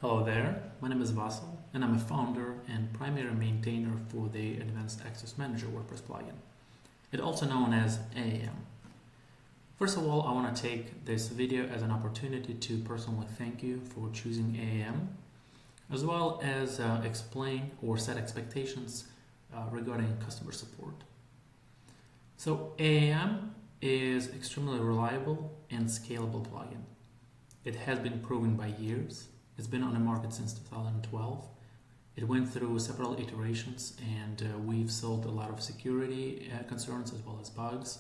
Hello there, my name is Vasyl and I'm a founder and primary maintainer for the Advanced Access Manager WordPress plugin. It's also known as AAM. First of all, I want to take this video as an opportunity to personally thank you for choosing AAM, as well as explain or set expectations regarding customer support. So AAM is extremely reliable and scalable plugin. It has been proven by years. It's been on the market since 2012. It went through several iterations and we've solved a lot of security concerns as well as bugs.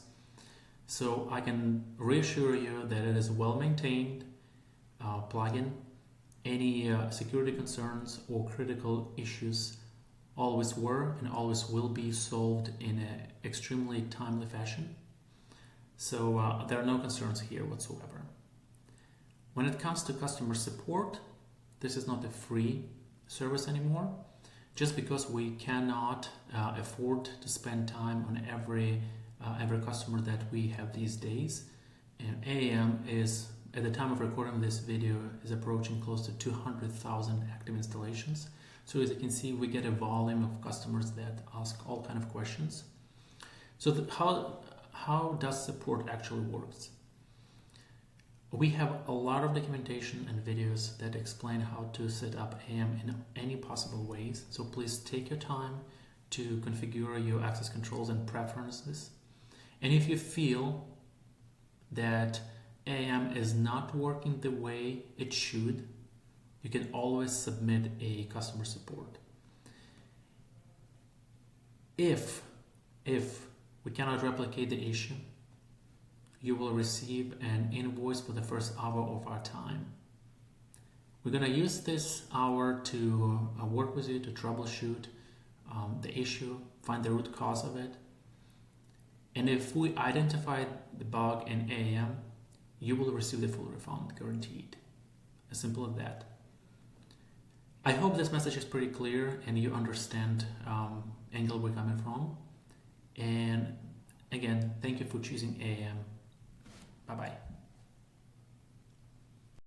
So I can reassure you that it is a well-maintained plugin. Any security concerns or critical issues always were and always will be solved in an extremely timely fashion. So there are no concerns here whatsoever. When it comes to customer support, this is not a free service anymore, just because we cannot afford to spend time on every customer that we have these days. And AAM is, at the time of recording this video, is approaching close to 200,000 active installations. So as you can see, we get a volume of customers that ask all kinds of questions. So how does support actually works? We have a lot of documentation and videos that explain how to set up AAM in any possible ways. So please take your time to configure your access controls and preferences. And if you feel that AAM is not working the way it should, you can always submit a customer support. If we cannot replicate the issue, you will receive an invoice for the first hour of our time. We're going to use this hour to work with you to troubleshoot the issue, find the root cause of it. And if we identify the bug in AAM, you will receive the full refund, guaranteed. As simple as that. I hope this message is pretty clear and you understand angle we're coming from. And again, thank you for choosing AAM. Bye-bye.